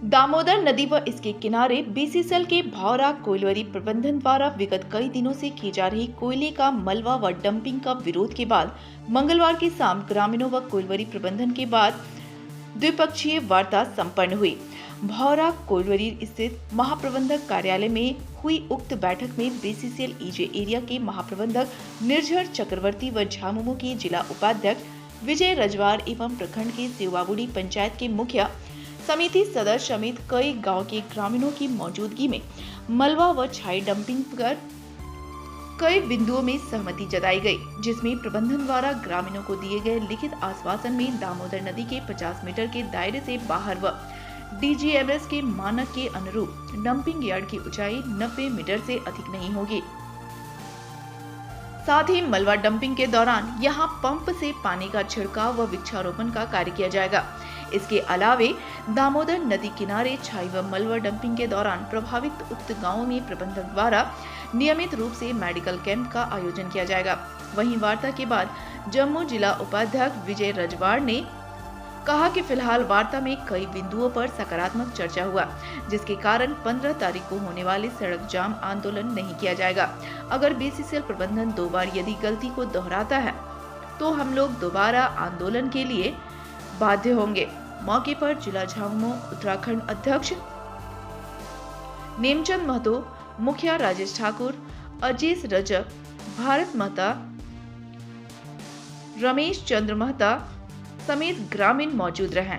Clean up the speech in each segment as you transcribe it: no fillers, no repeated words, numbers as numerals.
दामोदर नदी व इसके किनारे बीसीसीएल के भौरा कोयलवरी प्रबंधन द्वारा विगत कई दिनों से की जा रही कोयले का मलबा व डंपिंग का विरोध के बाद मंगलवार की शाम ग्रामीणों व कोयलवरी प्रबंधन के बाद द्विपक्षीय वार्ता संपन्न हुई। भौरा कोयलवरी स्थित महाप्रबंधक कार्यालय में हुई उक्त बैठक में बीसीसीएल ईजे एरिया के महाप्रबंधक निर्झर चक्रवर्ती व झामुमो के जिला उपाध्यक्ष विजय रजवार एवं प्रखंड के सेवाबुड़ी पंचायत के मुखिया समिति सदस्य समेत कई गांव के ग्रामीणों की मौजूदगी में मलबा व छाई डंपिंग कर कई बिंदुओं में सहमति जताई गई, जिसमें प्रबंधन द्वारा ग्रामीणों को दिए गए लिखित आश्वासन में दामोदर नदी के 50 मीटर के दायरे से बाहर व डीजीएमएस के मानक के अनुरूप डंपिंग यार्ड की ऊंचाई 90 मीटर से अधिक नहीं होगी। साथ ही मलबा डंपिंग के दौरान यहां पंप से पानी का छिड़काव व वृक्षारोपण का कार्य किया जाएगा। इसके अलावे दामोदर नदी किनारे छाई व मलबा डंपिंग के दौरान प्रभावित उक्त गांवों में प्रबंधक द्वारा नियमित रूप से मेडिकल कैंप का आयोजन किया जाएगा। वहीं वार्ता के बाद जम्मू जिला उपाध्यक्ष विजय रजवार ने कहा कि फिलहाल वार्ता में कई बिंदुओं पर सकारात्मक चर्चा हुआ, जिसके कारण 15 तारीख को होने वाले सड़क जाम आंदोलन नहीं किया जाएगा। अगर बीसीसीएल प्रबंधन 2 बार यदि गलती को दोहराता है तो हम लोग दोबारा आंदोलन के लिए बाध्य होंगे। मौके पर जिला झामुमो उत्तराखंड अध्यक्ष नेमचंद महतो, मुखिया राजेश ठाकुर, अजीज रजक, भारत महता, रमेश चंद्र महता समेत ग्रामीण मौजूद रहे।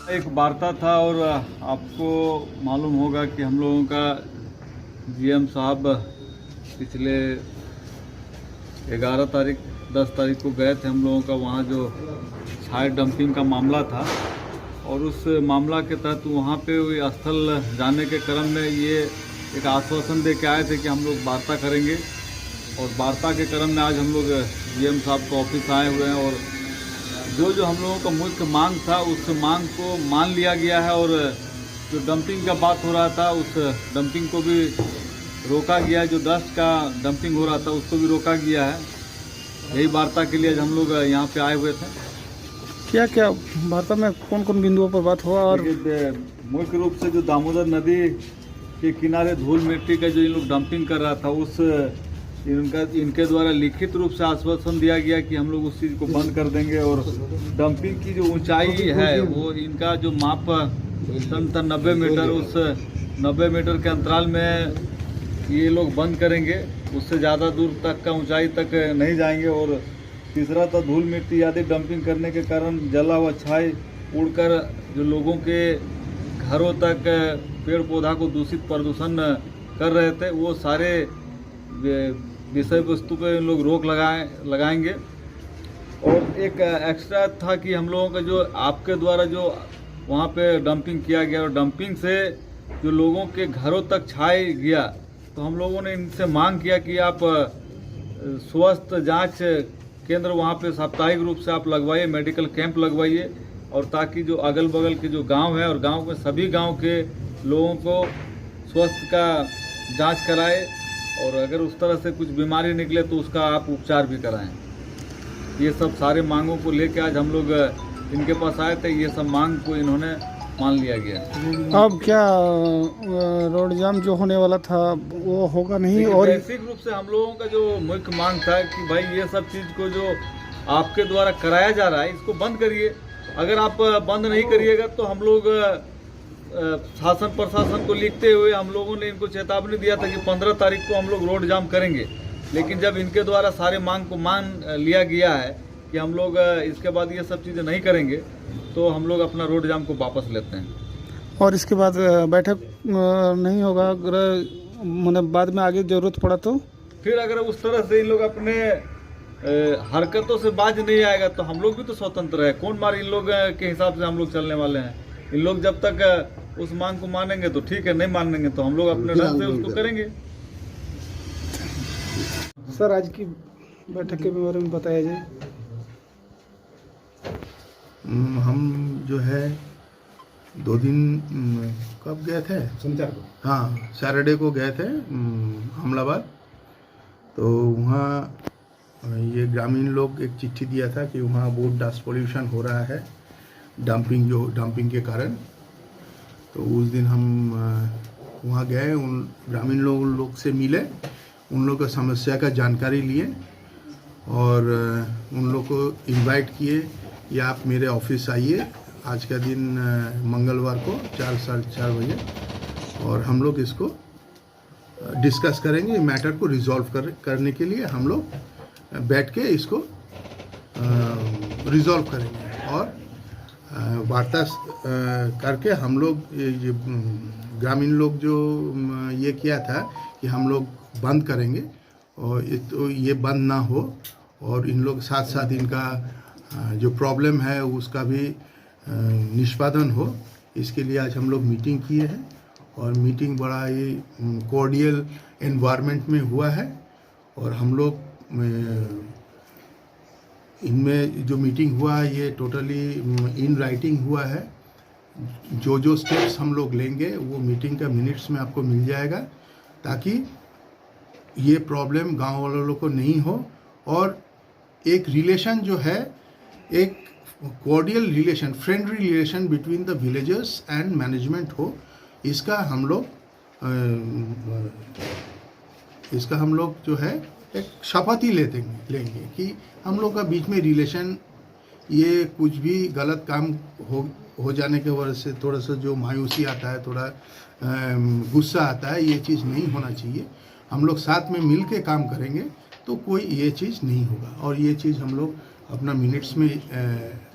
एक वार्ता था और आपको मालूम होगा कि हम लोगों का जीएम साहब पिछले 10 तारीख को गए थे। हम लोगों का वहाँ जो छाई डंपिंग का मामला था और उस मामला के तहत वहाँ पे स्थल जाने के क्रम में ये एक आश्वासन दे के आए थे कि हम लोग वार्ता करेंगे। और वार्ता के क्रम में आज हम लोग जीएम साहब के ऑफिस आए हुए हैं और जो हम लोगों का मुख्य मांग था उस मांग को मान लिया गया है। और जो डंपिंग का बात हो रहा था उस डंपिंग को भी रोका गया है। जो डस्ट का डंपिंग हो रहा था उसको भी रोका गया है। यही वार्ता के लिए आज हम लोग यहाँ पे आए हुए थे। क्या क्या वार्ता में कौन कौन बिंदुओं पर बात हुआ? और मुख्य रूप से जो दामोदर नदी के किनारे धूल मिट्टी का जो इन लोग डंपिंग कर रहा था उस इनके द्वारा लिखित रूप से आश्वासन दिया गया कि हम लोग उस चीज़ को बंद कर देंगे। और डंपिंग की जो ऊंचाई है वो इनका जो माप था 90 मीटर, उस 90 मीटर के अंतराल में ये लोग बंद करेंगे। उससे ज़्यादा दूर तक का ऊंचाई तक नहीं जाएंगे। और तीसरा था धूल मिट्टी आदि डंपिंग करने के कारण जला हुआ छाई उड़कर जो लोगों के घरों तक पेड़ पौधा को दूषित प्रदूषण कर रहे थे, वो सारे विषय वस्तु पे लोग रोक लगाएंगे। और एक एक्स्ट्रा था कि हम लोगों का जो आपके द्वारा जो वहाँ पे डंपिंग किया गया और डंपिंग से जो लोगों के घरों तक छाई गया, तो हम लोगों ने इनसे मांग किया कि आप स्वास्थ्य जांच केंद्र वहाँ पे साप्ताहिक रूप से आप लगवाइए, मेडिकल कैंप लगवाइए। और ताकि जो अगल बगल के जो गांव है और गांव में सभी गांव के लोगों को स्वास्थ्य का जांच कराए और अगर उस तरह से कुछ बीमारी निकले तो उसका आप उपचार भी कराएं। ये सब सारे मांगों को लेकर आज हम लोग इनके पास आए थे। ये सब मांग को इन्होंने मान लिया गया। अब क्या रोड जाम जो होने वाला था वो होगा नहीं? और बेसिक रूप से हम लोगों का जो मुख्य मांग था कि भाई ये सब चीज़ को जो आपके द्वारा कराया जा रहा है इसको बंद करिए। अगर आप बंद नहीं करिएगा तो हम लोग शासन प्रशासन को लिखते हुए हम लोगों ने इनको चेतावनी दिया था कि 15 तारीख को हम लोग रोड जाम करेंगे। लेकिन जब इनके द्वारा सारे मांग को मान लिया गया है कि हम लोग इसके बाद ये सब चीज़ें नहीं करेंगे तो हम लोग अपना रोड जाम को वापस लेते हैं। और इसके बाद बैठक नहीं होगा? मतलब बाद में आगे जरूरत पड़ा तो फिर अगर उस तरह से इन लोग अपने हरकतों से बाज नहीं आएगा तो हम लोग भी तो स्वतंत्र है। कौन मार इन लोग के हिसाब से हम लोग चलने वाले हैं। इन लोग जब तक उस मांग को मानेंगे तो ठीक है, नहीं मानेंगे तो हम लोग अपने ढंग से उसको करेंगे। सर आज की बैठक के बारे में बताया जाए। हम जो है 2 दिन कब गए थे? शनिवार को। हाँ, सैटरडे को गए थे अहमदाबाद। तो वहाँ ये ग्रामीण लोग एक चिट्ठी दिया था कि वहाँ बहुत डस्ट पोल्यूशन हो रहा है, डंपिंग के कारण। तो उस दिन हम वहाँ गए, उन ग्रामीण लोग से मिले, उन लोग का समस्या का जानकारी लिए और उन लोग को इनवाइट किए कि आप मेरे ऑफिस आइए आज का दिन मंगलवार को 4 साढ़े 4 बजे, और हम लोग इसको डिस्कस करेंगे। मैटर को रिजॉल्व करने के लिए हम लोग बैठ के इसको रिजॉल्व करेंगे और वार्ता करके हम लोग ये ग्रामीण लोग जो ये किया था कि हम लोग बंद करेंगे और तो ये बंद ना हो और इन लोग साथ साथ इनका जो प्रॉब्लम है उसका भी निष्पादन हो, इसके लिए आज हम लोग मीटिंग किए हैं और मीटिंग बड़ा ही कॉर्डियल एनवायरनमेंट में हुआ है। और हम लोग इनमें जो मीटिंग हुआ है ये टोटली इन राइटिंग हुआ है। जो स्टेप्स हम लोग लेंगे वो मीटिंग का मिनट्स में आपको मिल जाएगा, ताकि ये प्रॉब्लम गांव वालों को नहीं हो और एक रिलेशन जो है, एक cordial relation, friendly relation between the villagers and management हो। इसका हम लोग जो है एक शपथ ही लेंगे कि हम लोग का बीच में रिलेशन, ये कुछ भी गलत काम हो जाने के वजह से थोड़ा सा जो मायूसी आता है, थोड़ा गुस्सा आता है, ये चीज़ नहीं होना चाहिए। हम लोग साथ में मिल के काम करेंगे तो कोई ये चीज़ नहीं होगा और ये चीज़ हम लोग अपना मिनट्स में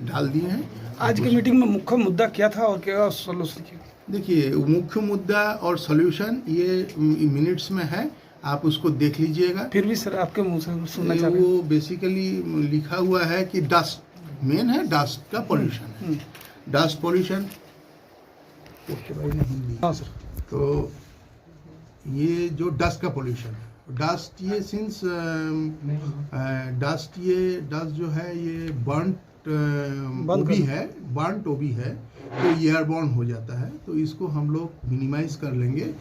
डाल दिए हैं। आज की मीटिंग में मुख्य मुद्दा क्या था और क्या सॉल्यूशन किया? देखिए, मुख्य मुद्दा और सॉल्यूशन ये मिनट्स में है, आप उसको देख लीजिएगा। फिर भी सर आपके मुंह से सुनना चाह रहे हैं। वो बेसिकली लिखा हुआ है कि डस्ट मेन है, डस्ट का पोल्यूशन है, डस्ट पोल्यूशन। हाँ सर। तो ये जो डस्ट का पोल्यूशन, डस्ट ये सिंस डस्ट जो है ये बर्न ओबी है, तो एयरबॉर्न हो जाता है। तो इसको हम लोग मिनिमाइज कर लेंगे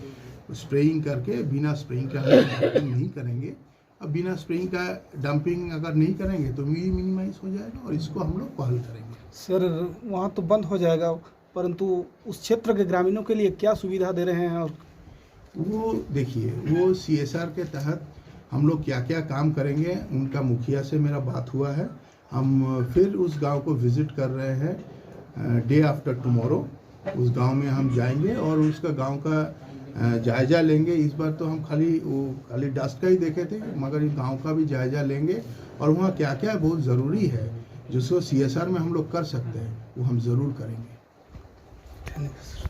स्प्रेइंग करके। बिना स्प्रेइंग का डंपिंग नहीं करेंगे। अब बिना स्प्रेइंग का डंपिंग अगर नहीं करेंगे तो ये मिनिमाइज हो जाएगा और इसको हम लोग पहल करेंगे। सर वहाँ तो बंद हो जाएगा, परंतु उस क्षेत्र के ग्रामीणों के लिए क्या सुविधा दे रहे हैं? और वो देखिए, वो CSR के तहत हम लोग क्या क्या काम करेंगे, उनका मुखिया से मेरा बात हुआ है। हम फिर उस गांव को विज़िट कर रहे हैं डे आफ्टर टुमारो। उस गांव में हम जाएंगे और उसका गांव का जायज़ा लेंगे। इस बार तो हम खाली डस्ट का ही देखे थे, मगर इस गांव का भी जायज़ा लेंगे और वहाँ क्या क्या बहुत ज़रूरी है जिसको CSR में हम लोग कर सकते हैं, वो हम ज़रूर करेंगे। धन्यवाद।